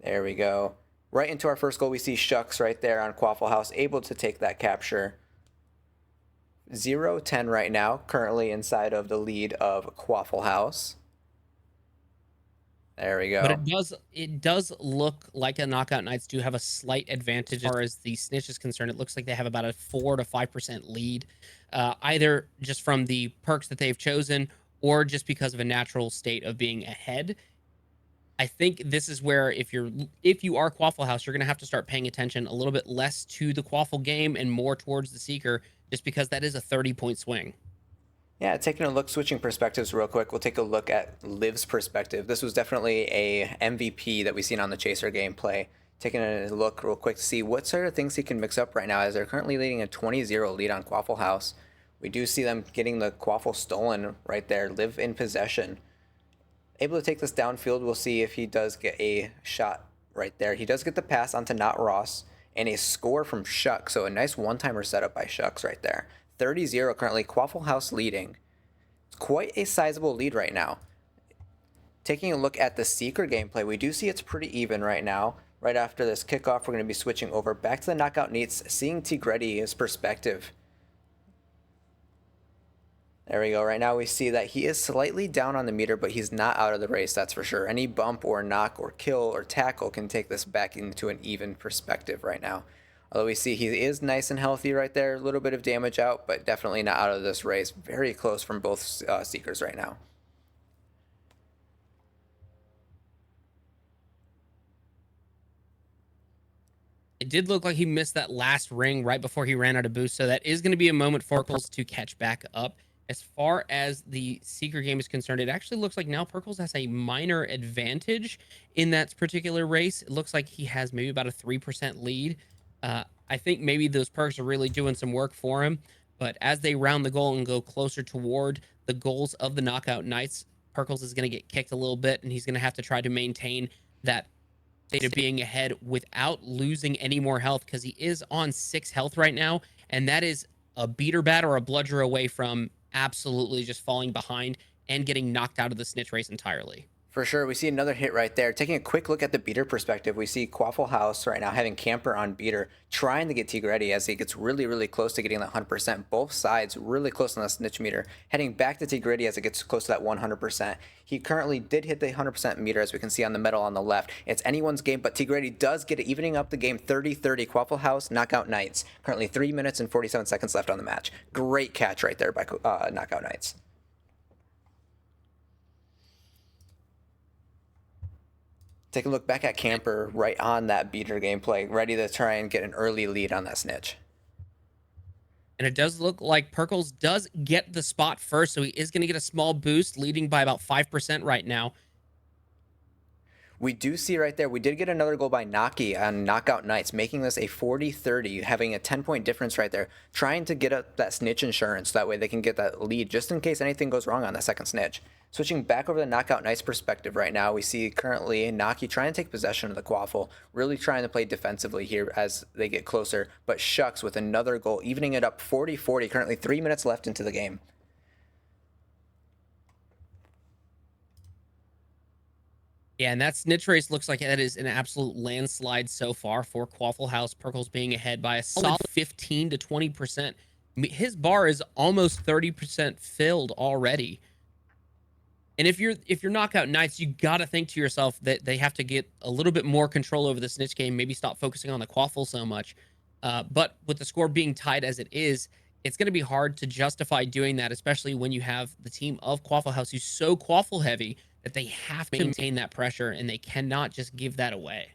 There we go. Right into our first goal, we see Shucks right there on Quaffle House, able to take that capture. 0-10 right now, currently inside of the lead of Quaffle House. There we But go. it does look like the Knockout Knights do have a slight advantage as far as the snitch is concerned. It looks like they have about a 4 to 5% lead, either just from the perks that they've chosen or just because of a natural state of being ahead. I think this is where if you are Quaffle House, you're gonna have to start paying attention a little bit less to the Quaffle game and more towards the Seeker, just because that is a 30-point swing. Yeah, taking a look, switching perspectives real quick, we'll take a look at Liv's perspective. This was definitely a MVP that we've seen on the Chaser gameplay. Taking a look real quick to see what sort of things he can mix up right now as they're currently leading a 20-0 lead on Quaffle House. We do see them getting the Quaffle stolen right there, Liv in possession. Able to take this downfield, we'll see if he does get a shot right there. He does get the pass onto Not Ross and a score from Shuck, so a nice one-timer setup by Shucks right there. 30-0 currently, Quaffle House leading. It's quite a sizable lead right now. Taking a look at the Seeker gameplay, we do see it's pretty even right now. Right after this kickoff, we're going to be switching over back to the Knockout Neats, seeing Tigretti's perspective. There we go. Right now we see that he is slightly down on the meter, but he's not out of the race, that's for sure. Any bump or knock or kill or tackle can take this back into an even perspective right now. Although we see he is nice and healthy right there, a little bit of damage out, but definitely not out of this race. Very close from both Seekers right now. It did look like he missed that last ring right before he ran out of boost, so that is going to be a moment for Perkles to catch back up. As far as the Seeker game is concerned, it actually looks like now Perkles has a minor advantage in that particular race. It looks like he has maybe about a 3% lead. I think maybe those perks are really doing some work for him, but as they round the goal and go closer toward the goals of the Knockout Knights, Perkles is going to get kicked a little bit, and he's going to have to try to maintain that state of being ahead without losing any more health because he is on 6 health right now, and that is a beater bat or a bludger away from absolutely just falling behind and getting knocked out of the snitch race entirely. For sure, we see another hit right there. Taking a quick look at the beater perspective, we see Quaffle House right now having Camper on beater, trying to get Tigretti as he gets really, really close to getting that 100%. Both sides really close on the snitch meter, heading back to Tigretti as it gets close to that 100%. He currently did hit the 100% meter, as we can see on the medal on the left. It's anyone's game, but Tigretti does get it, evening up the game 30-30. Quaffle House, Knockout Knights. Currently 3 minutes and 47 seconds left on the match. Great catch right there by Knockout Knights. Take a look back at Camper right on that beater gameplay, ready to try and get an early lead on that snitch. And it does look like Perkles does get the spot first, so he is going to get a small boost, leading by about 5% right now. We do see right there, we did get another goal by Naki on Knockout Knights, making this a 40-30, having a 10-point difference right there, trying to get up that snitch insurance. That way they can get that lead just in case anything goes wrong on that second snitch. Switching back over to the Knockout Knights perspective right now, we see currently Naki trying to take possession of the Quaffle, really trying to play defensively here as they get closer, but Shucks with another goal, evening it up 40-40, currently 3 minutes left into the game. Yeah, and that snitch race looks like that is an absolute landslide so far for Quaffle House. Perkles being ahead by a solid 15 to 20%. His bar is almost 30% filled already. And if you're Knockout Knights, you got to think to yourself that they have to get a little bit more control over the snitch game, maybe stop focusing on the Quaffle so much. But with the score being tied as it is, it's going to be hard to justify doing that, especially when you have the team of Quaffle House who's so Quaffle heavy that they have to maintain that pressure and they cannot just give that away.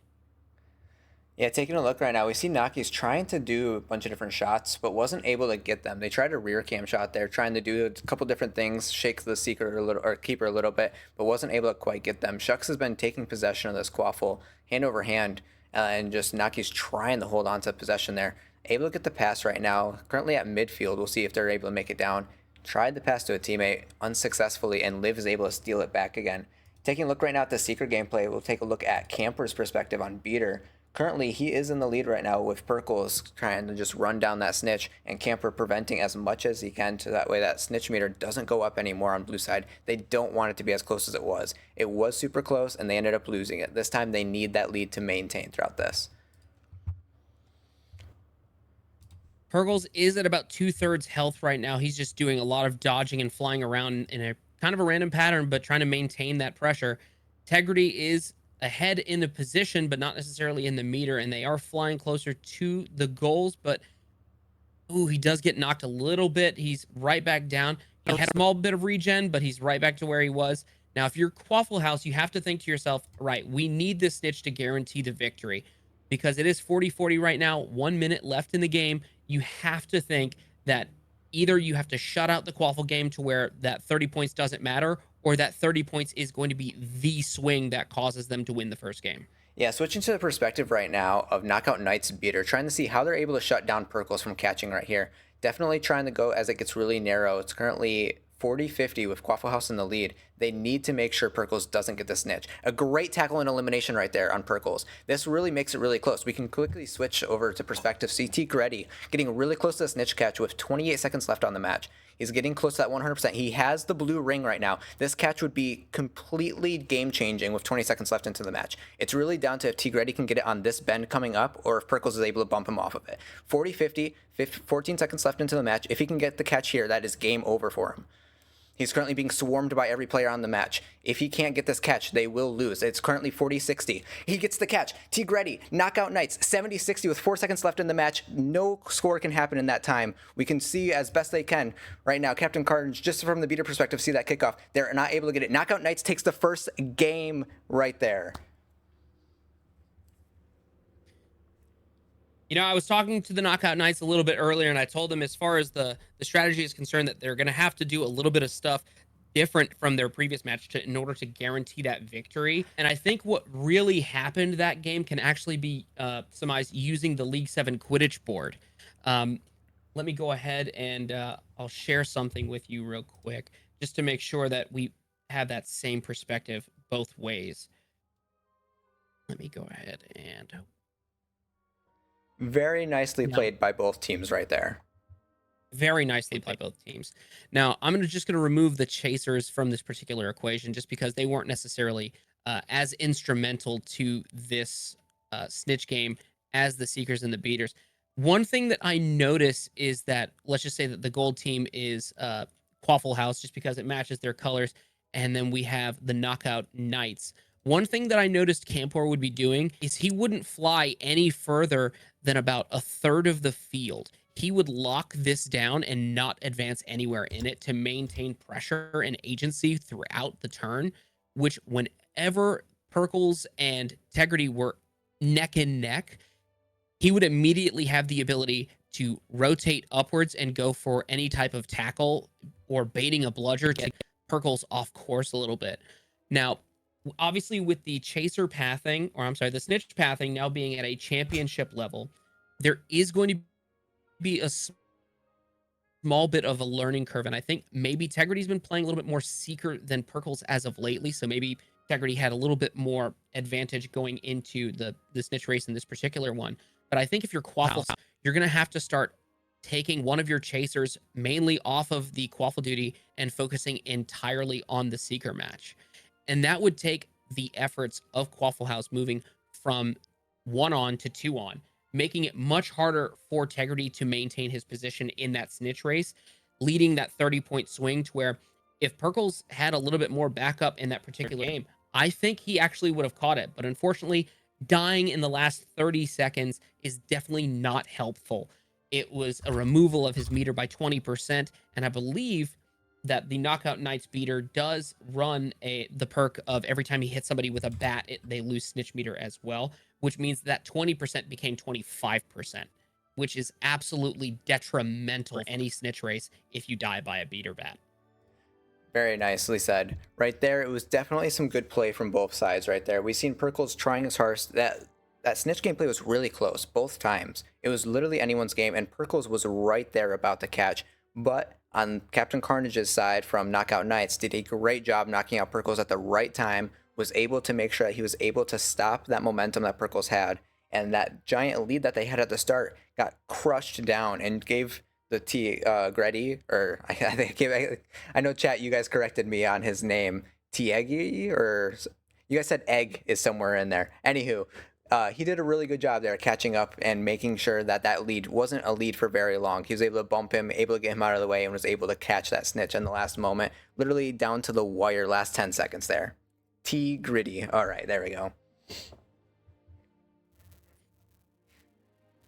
Yeah, taking a look right now, we see Naki's trying to do a bunch of different shots, but wasn't able to get them. They tried a rear cam shot there, trying to do a couple different things, shake the seeker a little or keeper a little bit, but wasn't able to quite get them. Shucks has been taking possession of this Quaffle hand over hand, and just Naki's trying to hold on to possession there. Able to get the pass right now, currently at midfield. We'll see if they're able to make it down. Tried the pass to a teammate unsuccessfully, and Liv is able to steal it back again. Taking a look right now at the Seeker gameplay, we'll take a look at Camper's perspective on Beater. Currently, he is in the lead right now with Perkles trying to just run down that snitch and Camper preventing as much as he can to that way that snitch meter doesn't go up anymore on blue side. They don't want it to be as close as it was. It was super close and they ended up losing it. This time they need that lead to maintain throughout this. Purgles is at about 2/3 health right now. He's just doing a lot of dodging and flying around in a kind of a random pattern, but trying to maintain that pressure. Integrity is ahead in the position, but not necessarily in the meter, and they are flying closer to the goals. But ooh, he does get knocked a little bit. He's right back down. He had a small bit of regen, but he's right back to where he was. Now, if you're Quaffle House, you have to think to yourself, right, we need this snitch to guarantee the victory because it is 40-40 right now, 1 minute left in the game. You have to think that either you have to shut out the Quaffle game to where that 30 points doesn't matter, or that 30 points is going to be the swing that causes them to win the first game. Yeah, switching to the perspective right now of Knockout Knight's beater, trying to see how they're able to shut down Perkles from catching right here. Definitely trying to go as it gets really narrow. It's currently 40-50 with Quaffle House in the lead. They need to make sure Perkles doesn't get the snitch. A great tackle and elimination right there on Perkles. This really makes it really close. We can quickly switch over to perspective. CT Greddy getting really close to the snitch catch with 28 seconds left on the match. He's getting close to that 100%. He has the blue ring right now. This catch would be completely game-changing with 20 seconds left into the match. It's really down to if T. Greddy can get it on this bend coming up or if Perkles is able to bump him off of it. 40-50, 14 seconds left into the match. If he can get the catch here, that is game over for him. He's currently being swarmed by every player on the match. If he can't get this catch, they will lose. It's currently 40-60. He gets the catch. T. Greddy, Knockout Knights, 70-60 with 4 seconds left in the match. No score can happen in that time. We can see as best they can right now. Captain Carnage, just from the beater perspective, see that kickoff. They're not able to get it. Knockout Knights takes the first game right there. You know, I was talking to the Knockout Knights a little bit earlier, and I told them as far as the strategy is concerned that they're going to have to do a little bit of stuff different from their previous match in order to guarantee that victory. And I think what really happened that game can actually be surmised using the League 7 Quidditch board. Let me go ahead and I'll share something with you real quick just to make sure that we have that same perspective both ways. Let me go ahead and... Very nicely played by both teams right there. Very nicely by both teams. Now, I'm just going to remove the chasers from this particular equation just because they weren't necessarily as instrumental to this snitch game as the seekers and the beaters. One thing that I notice is that, let's just say that the gold team is Quaffle House just because it matches their colors, and then we have the Knockout Knights. One thing that I noticed Campor would be doing is he wouldn't fly any further than about a third of the field. He would lock this down and not advance anywhere in it to maintain pressure and agency throughout the turn, which whenever Perkles and Integrity were neck and neck, he would immediately have the ability to rotate upwards and go for any type of tackle or baiting a bludger to get Perkles off course a little bit. Now, obviously with the chaser pathing, or I'm sorry, the snitch pathing now being at a championship level, there is going to be a small bit of a learning curve. And I think maybe Tegrity's been playing a little bit more seeker than Perkles as of lately. So maybe Tegrity had a little bit more advantage going into the snitch race in this particular one. But I think if you're Quaffle, you're going to have to start taking one of your chasers mainly off of the Quaffle duty and focusing entirely on the seeker match. And that would take the efforts of Quaffle House moving from 1 on to 2 on, making it much harder for Tegrity to maintain his position in that snitch race, leading that 30-point swing to where if Perkles had a little bit more backup in that particular game, I think he actually would have caught it. But unfortunately, dying in the last 30 seconds is definitely not helpful. It was a removal of his meter by 20%, and I believe that the Knockout Knights beater does run the perk of every time he hits somebody with a bat, they lose snitch meter as well, which means that 20% became 25%, which is absolutely detrimental to any snitch race if you die by a beater bat. Very nicely said. Right there, it was definitely some good play from both sides right there. We seen Perkles trying his hardest. That snitch gameplay was really close both times. It was literally anyone's game, and Perkles was right there about to catch. But on Captain Carnage's side from Knockout Knights, did a great job knocking out Perkles at the right time, was able to make sure that he was able to stop that momentum that Perkles had, and that giant lead that they had at the start got crushed down and gave the Grady, or I know chat, you guys corrected me on his name, Tiegi, or you guys said egg is somewhere in there. Anywho, he did a really good job there catching up and making sure that that lead wasn't a lead for very long. He was able to bump him, able to get him out of the way, and was able to catch that snitch in the last moment, literally down to the wire, last 10 seconds there. T Gritty. All right, there we go.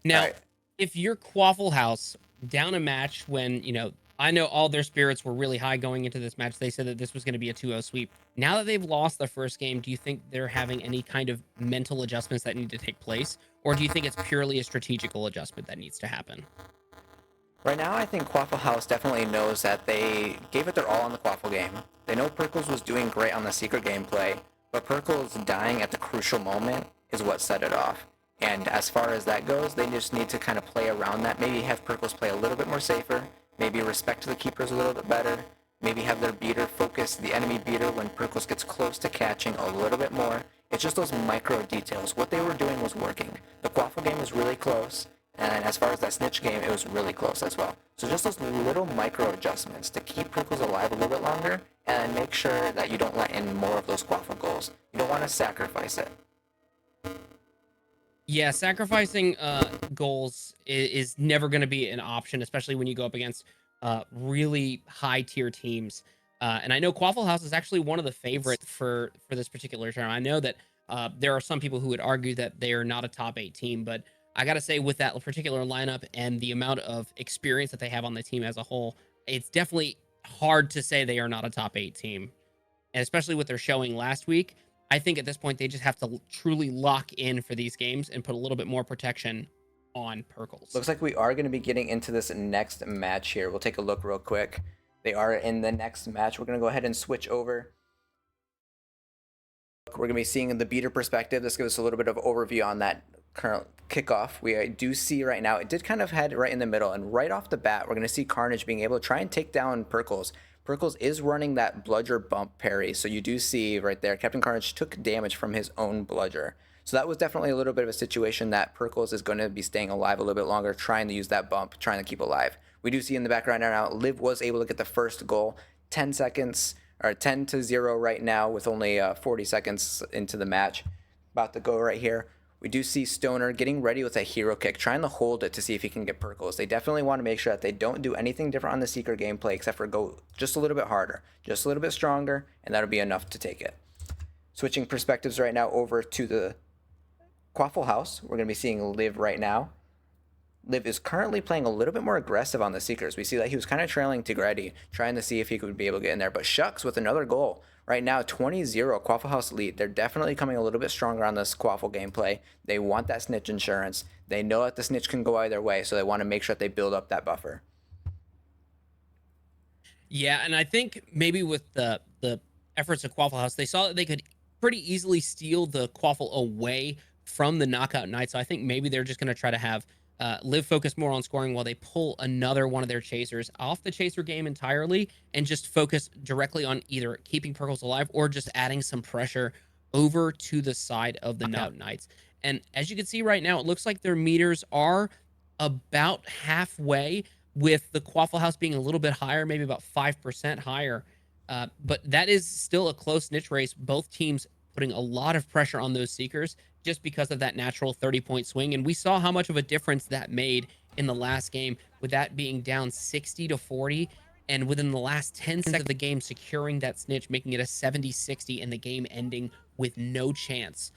Now, Right. if you're Quaffle House down a match when, I know all their spirits were really high going into this match. They said that this was going to be a 2-0 sweep. Now that they've lost their first game, do you think they're having any kind of mental adjustments that need to take place? Or do you think it's purely a strategical adjustment that needs to happen? Right now, I think Quaffle House definitely knows that they gave it their all on the Quaffle game. They know Perkles was doing great on the secret gameplay, but Perkles dying at the crucial moment is what set it off. And as far as that goes, they just need to kind of play around that. Maybe have Perkles play a little bit more safer, maybe respect the keepers a little bit better, maybe have their beater focus the enemy beater when Perkles gets close to catching a little bit more. It's just those micro details. What they were doing was working. The Quaffle game was really close, and as far as that snitch game, it was really close as well. So just those little micro adjustments to keep Perkles alive a little bit longer and make sure that you don't let in more of those Quaffle goals. You don't want to sacrifice it. Yeah, sacrificing goals is never going to be an option, especially when you go up against really high tier teams. And I know Quaffle House is actually one of the favorites for this particular term. I know that there are some people who would argue that they are not a top 8 team, but I got to say, with that particular lineup and the amount of experience that they have on the team as a whole, it's definitely hard to say they are not a top 8 team. And especially what they're showing last week, I think at this point they just have to truly lock in for these games and put a little bit more protection on Perkles. Looks like we are going to be getting into this next match here. We'll take a look real quick. They are in the next match. We're going to go ahead and switch over. We're going to be seeing the beater perspective. This gives us a little bit of overview on that current kickoff. We do see right now, it did kind of head right in the middle, and right off the bat, we're going to see Carnage being able to try and take down Perkles. Perkles is running that bludger bump parry, so you do see right there, Captain Carnage took damage from his own bludger. So that was definitely a little bit of a situation that Perkles is going to be staying alive a little bit longer, trying to use that bump, trying to keep alive. We do see in the background right now, Liv was able to get the first goal, 10 seconds, or 10-0 right now with only 40 seconds into the match. About to go right here. We do see Stoner getting ready with a hero kick, trying to hold it to see if he can get Perkles. They definitely want to make sure that they don't do anything different on the Seeker gameplay except for go just a little bit harder, just a little bit stronger, and that'll be enough to take it. Switching perspectives right now over to the Quaffle House. We're going to be seeing Liv right now. Liv is currently playing a little bit more aggressive on the Seekers. We see that he was kind of trailing Tigretti, trying to see if he could be able to get in there. But Shucks with another goal. Right now, 20-0, Quaffle House lead. They're definitely coming a little bit stronger on this Quaffle gameplay. They want that snitch insurance. They know that the snitch can go either way, so they want to make sure that they build up that buffer. Yeah, and I think maybe with the efforts of Quaffle House, they saw that they could pretty easily steal the Quaffle away from the Knockout Knight. So I think maybe they're just going to try to have Liv focus more on scoring while they pull another one of their chasers off the chaser game entirely and just focus directly on either keeping Perkles alive or just adding some pressure over to the side of the Knockout Knights. And as you can see right now, it looks like their meters are about halfway, with the Quaffle House being a little bit higher, maybe about 5% higher. But that is still a close niche race. Both teams putting a lot of pressure on those Seekers just because of that natural 30-point swing. And we saw how much of a difference that made in the last game, with that being down 60-40. And within the last 10 seconds of the game, securing that snitch, making it a 70-60, and the game ending with no chance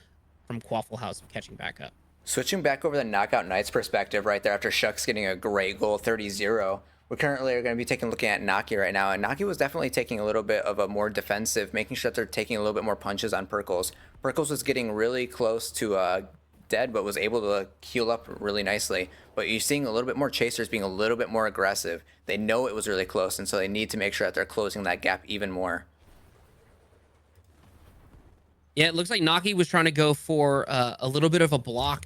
from Quaffle House of catching back up. Switching back over the Knockout Knights perspective right there after Shucks getting a great goal, 30-0. We currently are going to be taking a look at Naki right now, and Naki was definitely taking a little bit of a more defensive, making sure that they're taking a little bit more punches on Perkles. Perkles was getting really close to dead, but was able to heal up really nicely. But you're seeing a little bit more chasers being a little bit more aggressive. They know it was really close, and so they need to make sure that they're closing that gap even more. Yeah, it looks like Naki was trying to go for a little bit of a block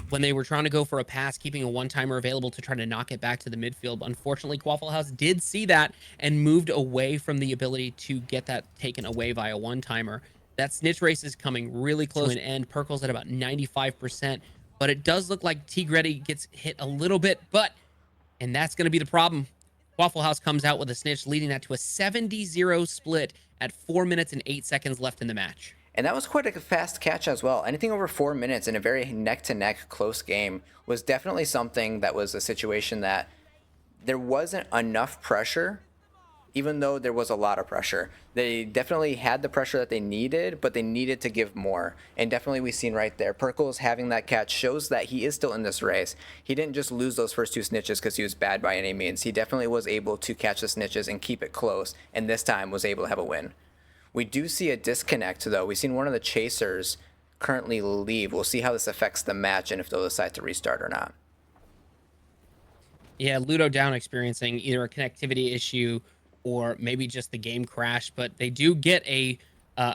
when they were trying to go for a pass, keeping a one-timer available to try to knock it back to the midfield. Unfortunately, Quaffle House did see that and moved away from the ability to get that taken away via one-timer. That snitch race is coming really close to an end. Perkle's at about 95%, but it does look like Tigretti gets hit a little bit, and that's going to be the problem. Quaffle House comes out with a snitch, leading that to a 70-0 split at 4 minutes and 8 seconds left in the match. And that was quite a fast catch as well. Anything over 4 minutes in a very neck-to-neck close game was definitely something that was a situation that there wasn't enough pressure, even though there was a lot of pressure. They definitely had the pressure that they needed, but they needed to give more. And definitely we've seen right there, Perkles having that catch shows that he is still in this race. He didn't just lose those first two snitches because he was bad by any means. He definitely was able to catch the snitches and keep it close, and this time was able to have a win. We do see a disconnect, though. We've seen one of the chasers currently leave. We'll see how this affects the match and if they'll decide to restart or not. Yeah, Ludo down experiencing either a connectivity issue or maybe just the game crash, but they do get a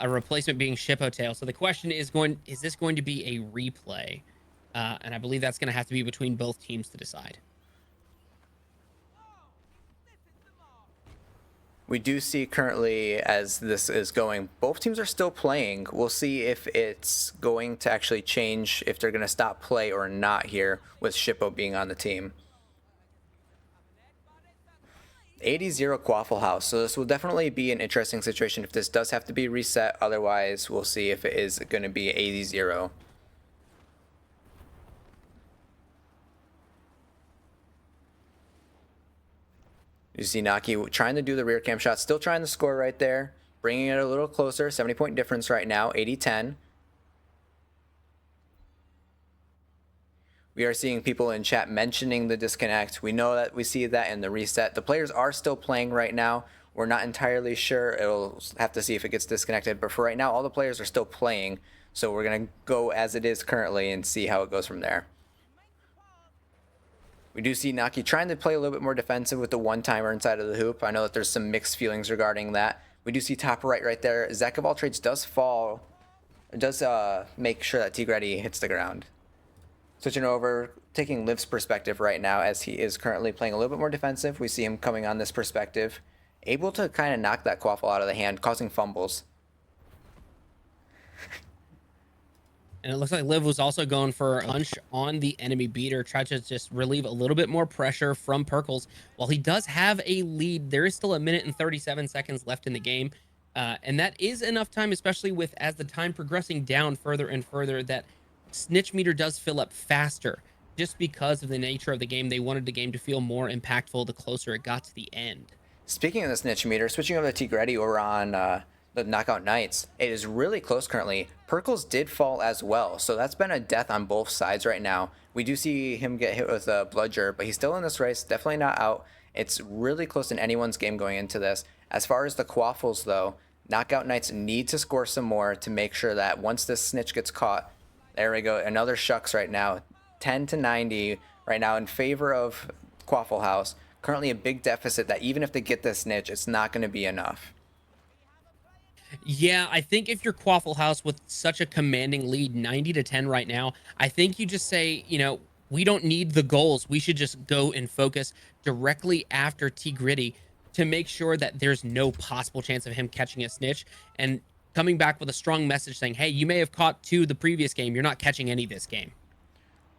replacement being Shippotail. So the question is this going to be a replay? And I believe that's going to have to be between both teams to decide. We do see currently, as this is going, both teams are still playing. We'll see if it's going to actually change, if they're going to stop play or not here, with Shippo being on the team. 80-0 Quaffle House, so this will definitely be an interesting situation if this does have to be reset. Otherwise, we'll see if it is going to be 80-0. You see Naki trying to do the rear cam shot, still trying to score right there, bringing it a little closer. 70-point difference right now, 80-10. We are seeing people in chat mentioning the disconnect. We know that we see that in the reset. The players are still playing right now. We're not entirely sure. It'll have to see if it gets disconnected. But for right now, all the players are still playing. So we're going to go as it is currently and see how it goes from there. We do see Naki trying to play a little bit more defensive with the one-timer inside of the hoop. I know that there's some mixed feelings regarding that. We do see top right there. Zach of all trades does fall. It does make sure that Tigretti hits the ground. Switching over, taking Liv's perspective right now as he is currently playing a little bit more defensive. We see him coming on this perspective. Able to kind of knock that Quaffle out of the hand, causing fumbles. And it looks like Liv was also going for a punch on the enemy beater, try to just relieve a little bit more pressure from Perkles. While he does have a lead, there is still 1 minute and 37 seconds left in the game. And that is enough time, especially with as the time progressing down further and further, that snitch meter does fill up faster. Just because of the nature of the game, they wanted the game to feel more impactful the closer it got to the end. Speaking of the snitch meter, switching over to Tigretti over on the Knockout Knights, it is really close currently. Perkles did fall as well, so that's been a death on both sides right now. We do see him get hit with a bludger, but he's still in this race, definitely not out. It's really close in anyone's game going into this. As far as the Quaffles, though, Knockout Knights need to score some more to make sure that once this snitch gets caught, there we go, another shucks right now. 10-90 right now in favor of Quaffle House. Currently a big deficit that even if they get this snitch, it's not going to be enough. Yeah, I think if you're Quaffle House with such a commanding lead, 90-10 right now, I think you just say, we don't need the goals. We should just go and focus directly after Tigretti to make sure that there's no possible chance of him catching a snitch and coming back with a strong message saying, hey, you may have caught 2 the previous game. You're not catching any this game.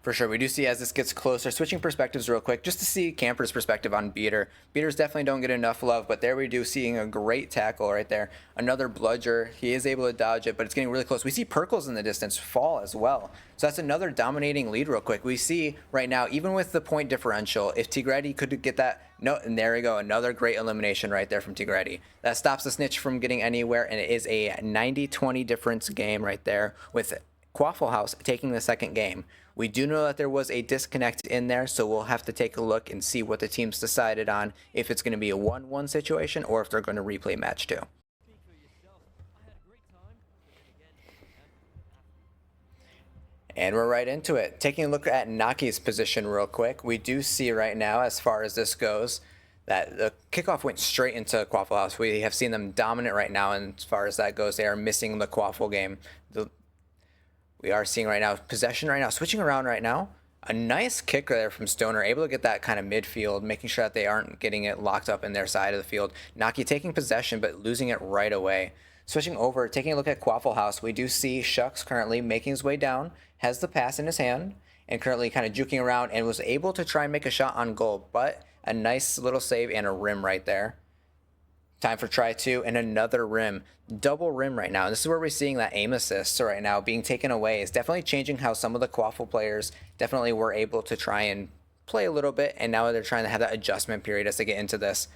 For sure. We do see as this gets closer, switching perspectives real quick, just to see Camper's perspective on Beater. Beaters definitely don't get enough love, but there we do, seeing a great tackle right there. Another bludger. He is able to dodge it, but it's getting really close. We see Perkles in the distance fall as well. So that's another dominating lead real quick. We see right now, even with the point differential, if Tigretti could get that, no, and there we go. Another great elimination right there from Tigretti. That stops the snitch from getting anywhere, and it is a 90-20 difference game right there with Quaffle House taking the second game. We do know that there was a disconnect in there, so we'll have to take a look and see what the teams decided on, if it's going to be a 1-1 situation or if they're going to replay match 2. And we're right into it. Taking a look at Naki's position real quick, we do see right now, as far as this goes, that the kickoff went straight into Quaffle House. We have seen them dominant right now, and as far as that goes, they are missing the Quaffle game. We are seeing right now possession right now, switching around right now. A nice kick there from Stoner, able to get that kind of midfield, making sure that they aren't getting it locked up in their side of the field. Naki taking possession, but losing it right away. Switching over, taking a look at Quaffle House, we do see Shucks currently making his way down, has the pass in his hand, and currently kind of juking around and was able to try and make a shot on goal, but a nice little save and a rim right there. Time for try two and another rim. Double rim right now. And this is where we're seeing that aim assist right now being taken away. It's definitely changing how some of the Quaffle players definitely were able to try and play a little bit, and now they're trying to have that adjustment period as they get into this.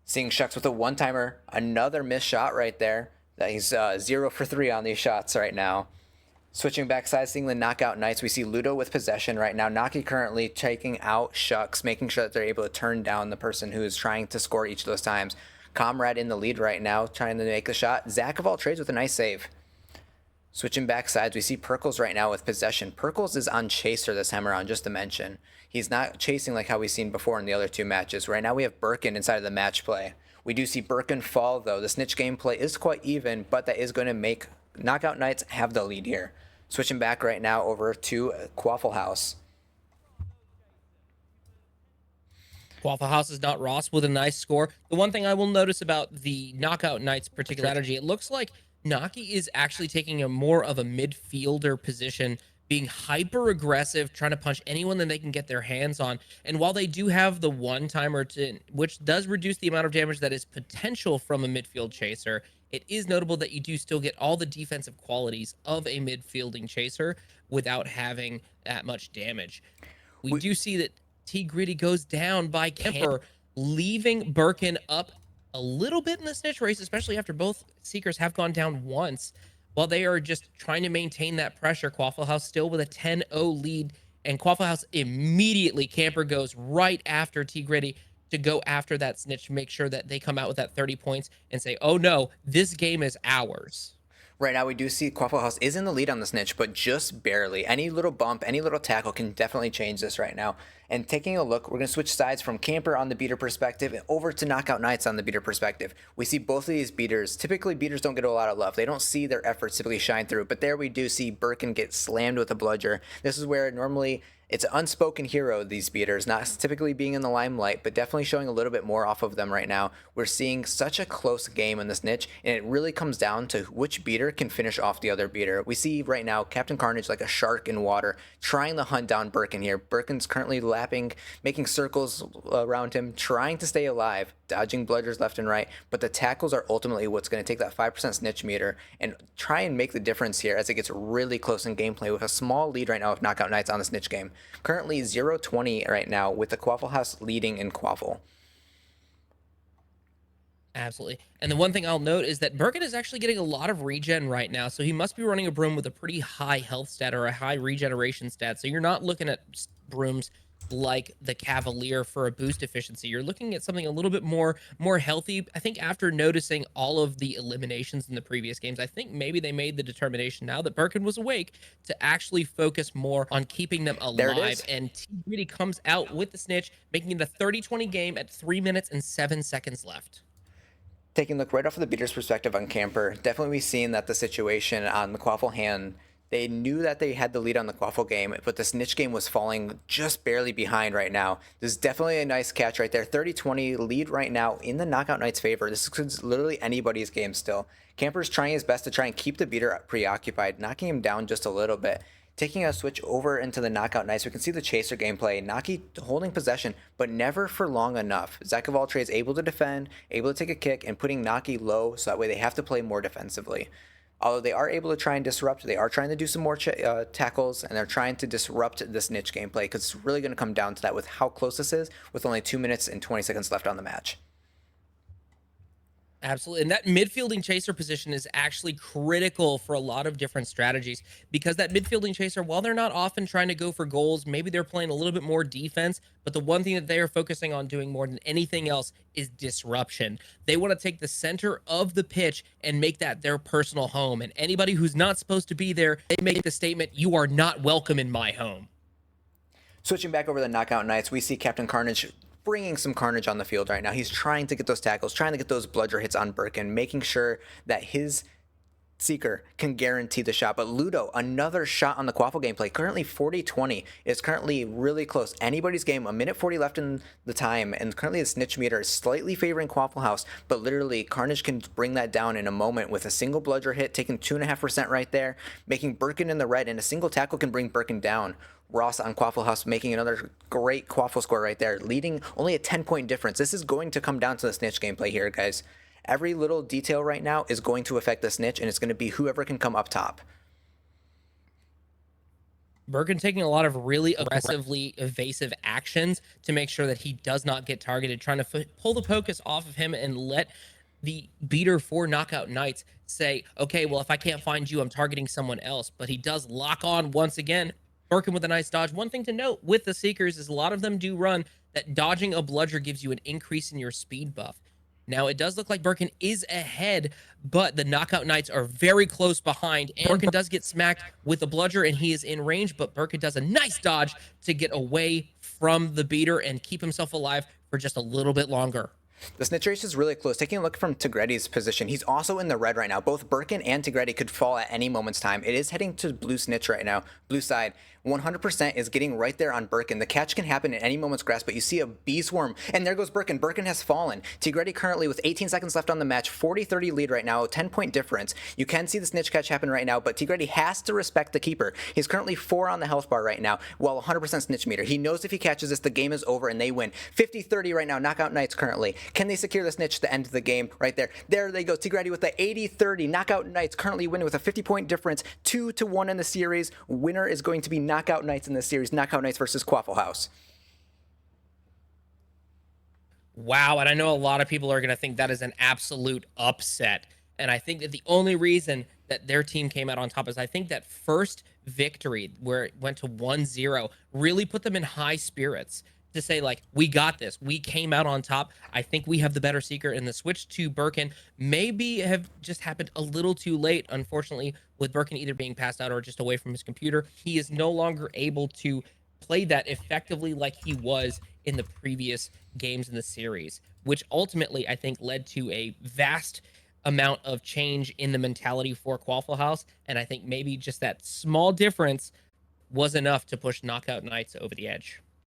Seeing Shucks with a one-timer, another missed shot right there. He's 0 for 3 on these shots right now. Switching backside, seeing the Knockout Knights, we see Ludo with possession right now. Naki currently taking out Shucks, making sure that they're able to turn down the person who is trying to score each of those times. Comrade in the lead right now, trying to make the shot. Zach of all trades with a nice save. Switching backsides, we see Perkles right now with possession. Perkles is on Chaser this time around, just to mention. He's not chasing like how we've seen before in the other two matches. Right now we have Birkin inside of the match play. We do see Birkin fall, though. The snitch gameplay is quite even, but that is going to make Knockout Knights have the lead here. Switching back right now over to Quaffle House. Quaffle House is not Ross with a nice score. The one thing I will notice about the Knockout Knights particular strategy, it looks like Naki is actually taking a more of a midfielder position, being hyper aggressive, trying to punch anyone that they can get their hands on. And while they do have the one timer, which does reduce the amount of damage that is potential from a midfield chaser, it is notable that you do still get all the defensive qualities of a midfielding chaser without having that much damage. We do see that T Gritty goes down by Camper, leaving Birkin up a little bit in the snitch race, especially after both Seekers have gone down once. While they are just trying to maintain that pressure, Quaffle House still with a 10-0 lead, and Quaffle House immediately, Camper goes right after T Gritty to go after that snitch, make sure that they come out with that 30 points and say, oh no, this game is ours. Right now we do see Quaffle House is in the lead on the snitch, but just barely. Any little bump, any little tackle can definitely change this right now. And taking a look, we're going to switch sides from Camper on the beater perspective over to Knockout Knights on the beater perspective. We see both of these beaters. Typically, beaters don't get a lot of love. They don't see their efforts typically shine through. But there we do see Birkin get slammed with a bludger. This is where normally it's an unspoken hero, these beaters, not typically being in the limelight, but definitely showing a little bit more off of them right now. We're seeing such a close game in this niche, and it really comes down to which beater can finish off the other beater. We see right now Captain Carnage like a shark in water, trying to hunt down Birkin here. Birkin's currently lapping, making circles around him, trying to stay alive, dodging bludgers left and right, but the tackles are ultimately what's going to take that 5% snitch meter and try and make the difference here as it gets really close in gameplay with a small lead right now of Knockout Knights on the snitch game. Currently 0-20 right now with the Quaffle House leading in Quaffle. Absolutely. And the one thing I'll note is that Birkin is actually getting a lot of regen right now. So he must be running a broom with a pretty high health stat or a high regeneration stat. So you're not looking at brooms like the Cavalier for a boost efficiency. You're looking at something a little bit more healthy. I think after noticing all of the eliminations in the previous games, I think maybe they made the determination now that Birkin was awake to actually focus more on keeping them alive. And T really comes out with the snitch, making it a 30-20 game at 3 minutes and 7 seconds left. Taking a look right off of the beater's perspective on Camper, definitely we've seen that the situation on the Quaffle hand, they knew that they had the lead on the Quaffle game, but the snitch game was falling just barely behind right now. This is definitely a nice catch right there. 30-20 lead right now in the Knockout Knights' favor. This is literally anybody's game still. Camper's trying his best to try and keep the beater preoccupied, knocking him down just a little bit. Taking a switch over into the Knockout Knights, we can see the Chaser gameplay. Naki holding possession, but never for long enough. Zach of all trades able to defend, able to take a kick, and putting Naki low so that way they have to play more defensively. Although they are able to try and disrupt, they are trying to do some more tackles, and they're trying to disrupt this niche gameplay because it's really going to come down to that with how close this is with only 2 minutes and 20 seconds left on the match. Absolutely. And that midfielding chaser position is actually critical for a lot of different strategies because that midfielding chaser, while they're not often trying to go for goals, maybe they're playing a little bit more defense, but the one thing that they are focusing on doing more than anything else is disruption. They want to take the center of the pitch and make that their personal home. And anybody who's not supposed to be there, they make the statement, "You are not welcome in my home." Switching back over to the Knockout Knights, we see Captain Carnage bringing some carnage on the field right now. He's trying to get those tackles, trying to get those bludger hits on Birkin, making sure that his Seeker can guarantee the shot. But Ludo, another shot on the Quaffle gameplay, currently 40-20. It's currently really close. Anybody's game, a minute 40 left in the time, and currently the snitch meter is slightly favoring Quaffle House, but literally Carnage can bring that down in a moment with a single bludger hit, taking 2.5% right there, making Birkin in the red, and a single tackle can bring Birkin down. Ross on Quaffle House making another great Quaffle score right there, leading only a 10-point difference. This is going to come down to the snitch gameplay here, guys. Every little detail right now is going to affect the snitch, and it's going to be whoever can come up top. Birkin taking a lot of really aggressively evasive actions to make sure that he does not get targeted, trying to pull the focus off of him and let the beater for Knockout Knights say, okay, well, if I can't find you, I'm targeting someone else. But he does lock on once again. Birkin with a nice dodge. One thing to note with the Seekers is a lot of them do run that dodging a bludger gives you an increase in your speed buff. Now, it does look like Birkin is ahead, but the Knockout Knights are very close behind. And Birkin does get smacked with the bludger, and he is in range, but Birkin does a nice dodge to get away from the beater and keep himself alive for just a little bit longer. The snitch race is really close. Taking a look from Tigretti's position, he's also in the red right now. Both Birkin and Tigretti could fall at any moment's time. It is heading to blue snitch right now. Blue side 100% is getting right there on Birkin. The catch can happen at any moment's grasp, but you see a bee swarm, and there goes Birkin. Birkin has fallen. Tigretti currently with 18 seconds left on the match, 40-30 lead right now, 10-point difference. You can see the snitch catch happen right now, but Tigretti has to respect the keeper. He's currently 4 on the health bar right now, while 100% snitch meter. He knows if he catches this, the game is over and they win. 50-30 right now, Knockout Knights currently. Can they secure the snitch to end the game right there? There they go. Tigretti with the 80-30. Knockout Knights currently winning with a 50-point difference, 2-1 in the series. Winner is going to be Knockout Knights in this series. Knockout Knights versus Quaffle House. Wow, and I know a lot of people are going to think that is an absolute upset. And I think that the only reason that their team came out on top is I think that first victory where it went to 1-0 really put them in high spirits to say, like, we got this. We came out on top. I think we have the better Seeker. And the switch to Birkin maybe have just happened a little too late, unfortunately, with Birkin either being passed out or just away from his computer. He is no longer able to play that effectively like he was in the previous games in the series, which ultimately I think led to a vast amount of change in the mentality for Quaffle House. And I think maybe just that small difference was enough to push Knockout Knights over the edge.